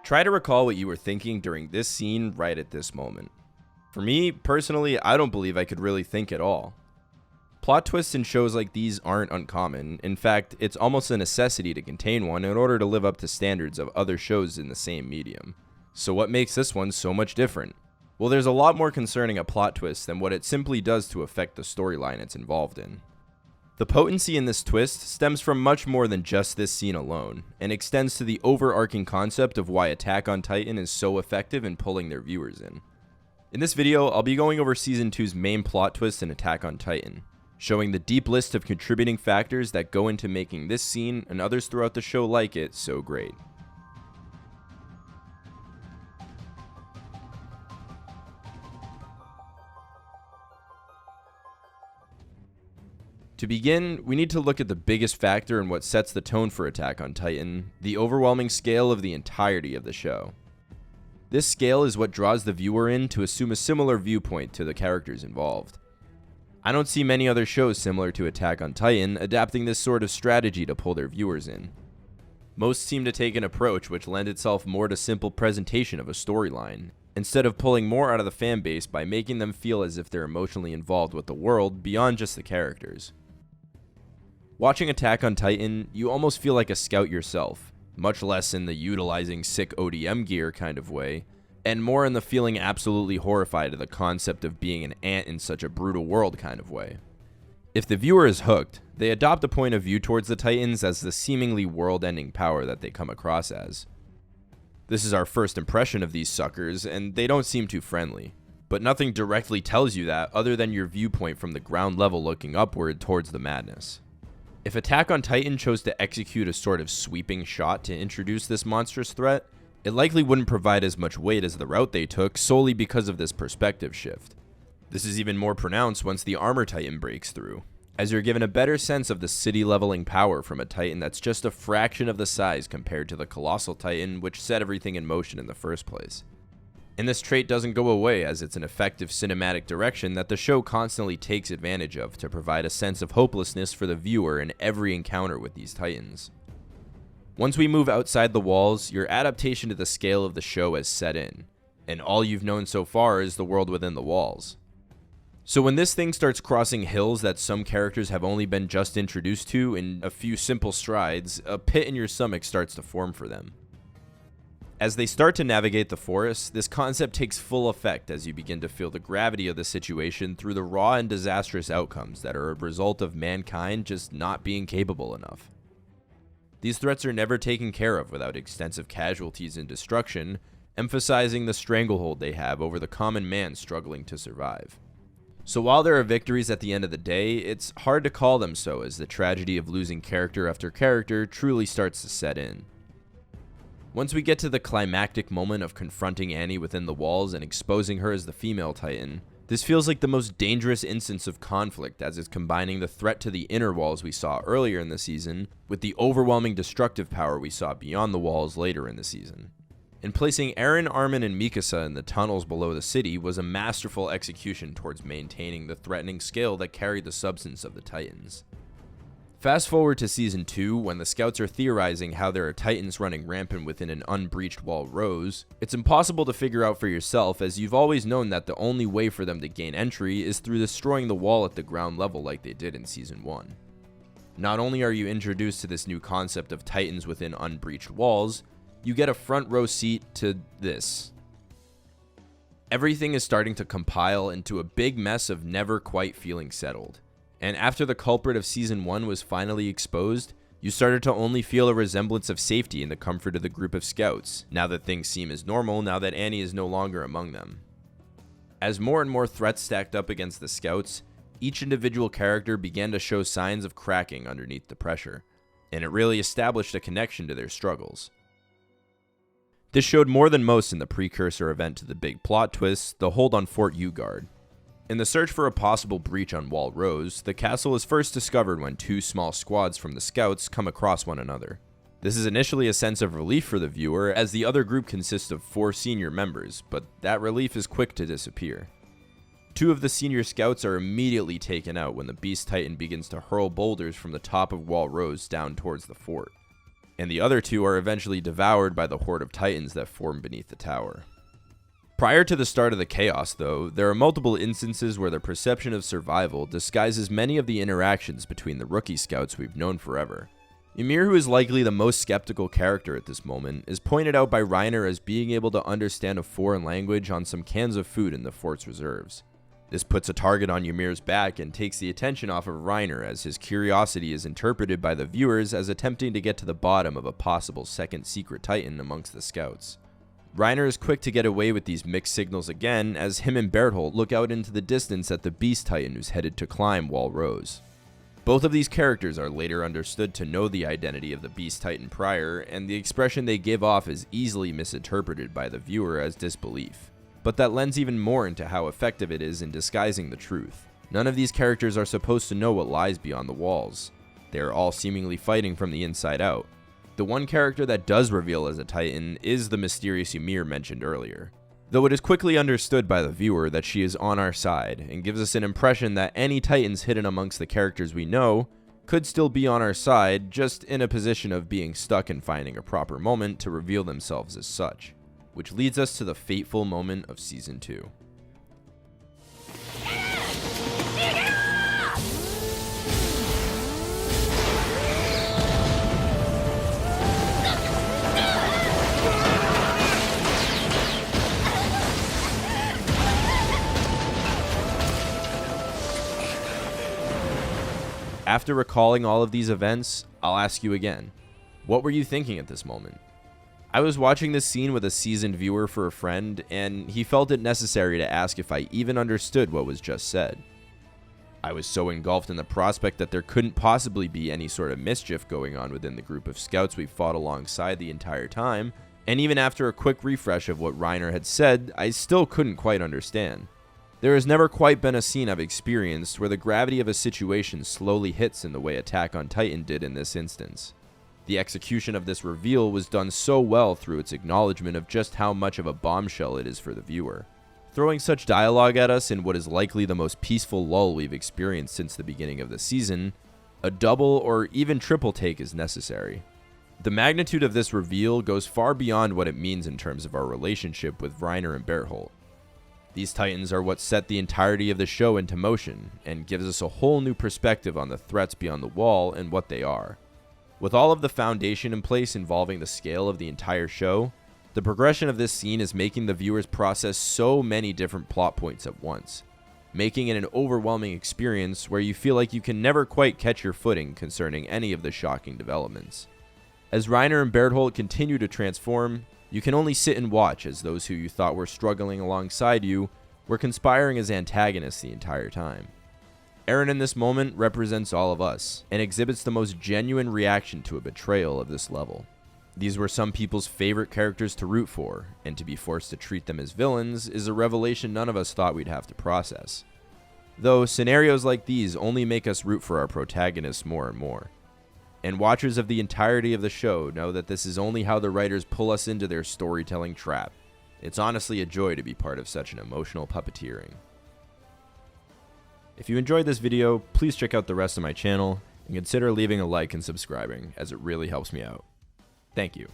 Try to recall what you were thinking during this scene right at this moment. For me, personally, I don't believe I could really think at all. Plot twists in shows like these aren't uncommon. In fact, it's almost a necessity to contain one in order to live up to standards of other shows in the same medium. So what makes this one so much different? Well, there's a lot more concerning a plot twist than what it simply does to affect the storyline it's involved in. The potency in this twist stems from much more than just this scene alone, and extends to the overarching concept of why Attack on Titan is so effective in pulling their viewers in. In this video, I'll be going over Season 2's main plot twist in Attack on Titan, showing the deep list of contributing factors that go into making this scene and others throughout the show like it so great. To begin, we need to look at the biggest factor in what sets the tone for Attack on Titan, the overwhelming scale of the entirety of the show. This scale is what draws the viewer in to assume a similar viewpoint to the characters involved. I don't see many other shows similar to Attack on Titan adapting this sort of strategy to pull their viewers in. Most seem to take an approach which lends itself more to simple presentation of a storyline, instead of pulling more out of the fan base by making them feel as if they're emotionally involved with the world beyond just the characters. Watching Attack on Titan, you almost feel like a scout yourself, much less in the utilizing sick ODM gear kind of way, and more in the feeling absolutely horrified at the concept of being an ant in such a brutal world kind of way. If the viewer is hooked, they adopt a point of view towards the Titans as the seemingly world-ending power that they come across as. This is our first impression of these suckers, and they don't seem too friendly. But nothing directly tells you that other than your viewpoint from the ground level looking upward towards the madness. If Attack on Titan chose to execute a sort of sweeping shot to introduce this monstrous threat, it likely wouldn't provide as much weight as the route they took solely because of this perspective shift. This is even more pronounced once the Armor Titan breaks through, as you're given a better sense of the city-leveling power from a Titan that's just a fraction of the size compared to the Colossal Titan which set everything in motion in the first place. And this trait doesn't go away as it's an effective cinematic direction that the show constantly takes advantage of to provide a sense of hopelessness for the viewer in every encounter with these Titans. Once we move outside the walls, your adaptation to the scale of the show has set in, and all you've known so far is the world within the walls. So when this thing starts crossing hills that some characters have only been just introduced to in a few simple strides, a pit in your stomach starts to form for them. As they start to navigate the forest, this concept takes full effect as you begin to feel the gravity of the situation through the raw and disastrous outcomes that are a result of mankind just not being capable enough. These threats are never taken care of without extensive casualties and destruction, emphasizing the stranglehold they have over the common man struggling to survive. So while there are victories at the end of the day, it's hard to call them so as the tragedy of losing character after character truly starts to set in. Once we get to the climactic moment of confronting Annie within the walls and exposing her as the female Titan, this feels like the most dangerous instance of conflict as it's combining the threat to the inner walls we saw earlier in the season with the overwhelming destructive power we saw beyond the walls later in the season. And placing Eren, Armin, and Mikasa in the tunnels below the city was a masterful execution towards maintaining the threatening scale that carried the substance of the Titans. Fast forward to Season 2, when the scouts are theorizing how there are Titans running rampant within an unbreached wall Rose. It's impossible to figure out for yourself as you've always known that the only way for them to gain entry is through destroying the wall at the ground level like they did in Season 1. Not only are you introduced to this new concept of Titans within unbreached walls, you get a front row seat to this. Everything is starting to compile into a big mess of never quite feeling settled. And after the culprit of Season 1 was finally exposed, you started to only feel a resemblance of safety in the comfort of the group of scouts, now that things seem as normal now that Annie is no longer among them. As more and more threats stacked up against the scouts, each individual character began to show signs of cracking underneath the pressure, and it really established a connection to their struggles. This showed more than most in the precursor event to the big plot twist, the hold on Fort Utgard. In the search for a possible breach on Wall Rose, the castle is first discovered when two small squads from the scouts come across one another. This is initially a sense of relief for the viewer as the other group consists of 4 senior members, but that relief is quick to disappear. 2 of the senior scouts are immediately taken out when the Beast Titan begins to hurl boulders from the top of Wall Rose down towards the fort. and the other two are eventually devoured by the horde of titans that form beneath the tower. Prior to the start of the chaos, though, there are multiple instances where the perception of survival disguises many of the interactions between the rookie scouts we've known forever. Ymir, who is likely the most skeptical character at this moment, is pointed out by Reiner as being able to understand a foreign language on some cans of food in the fort's reserves. This puts a target on Ymir's back and takes the attention off of Reiner, as his curiosity is interpreted by the viewers as attempting to get to the bottom of a possible second secret titan amongst the scouts. Reiner is quick to get away with these mixed signals again, as him and Bertholdt look out into the distance at the Beast Titan who's headed to climb Wall Rose. Both of these characters are later understood to know the identity of the Beast Titan prior, and the expression they give off is easily misinterpreted by the viewer as disbelief. But that lends even more into how effective it is in disguising the truth. None of these characters are supposed to know what lies beyond the walls. They are all seemingly fighting from the inside out. The one character that does reveal as a Titan is the mysterious Ymir mentioned earlier, though it is quickly understood by the viewer that she is on our side, and gives us an impression that any Titans hidden amongst the characters we know could still be on our side, just in a position of being stuck and finding a proper moment to reveal themselves as such, which leads us to the fateful moment of Season 2. After recalling all of these events, I'll ask you again, what were you thinking at this moment? I was watching this scene with a seasoned viewer for a friend, and he felt it necessary to ask if I even understood what was just said. I was so engulfed in the prospect that there couldn't possibly be any sort of mischief going on within the group of scouts we fought alongside the entire time, and even after a quick refresh of what Reiner had said, I still couldn't quite understand. There has never quite been a scene I've experienced where the gravity of a situation slowly hits in the way Attack on Titan did in this instance. The execution of this reveal was done so well through its acknowledgement of just how much of a bombshell it is for the viewer. Throwing such dialogue at us in what is likely the most peaceful lull we've experienced since the beginning of the season, a double or even triple take is necessary. The magnitude of this reveal goes far beyond what it means in terms of our relationship with Reiner and Bertholdt. These Titans are what set the entirety of the show into motion, and gives us a whole new perspective on the threats beyond the wall and what they are. With all of the foundation in place involving the scale of the entire show, the progression of this scene is making the viewers process so many different plot points at once, making it an overwhelming experience where you feel like you can never quite catch your footing concerning any of the shocking developments. As Reiner and Bertholdt continue to transform, you can only sit and watch as those who you thought were struggling alongside you were conspiring as antagonists the entire time. Eren in this moment represents all of us, and exhibits the most genuine reaction to a betrayal of this level. These were some people's favorite characters to root for, and to be forced to treat them as villains is a revelation none of us thought we'd have to process. Though scenarios like these only make us root for our protagonists more and more. And watchers of the entirety of the show know that this is only how the writers pull us into their storytelling trap. It's honestly a joy to be part of such an emotional puppeteering. If you enjoyed this video, please check out the rest of my channel, and consider leaving a like and subscribing, as it really helps me out. Thank you.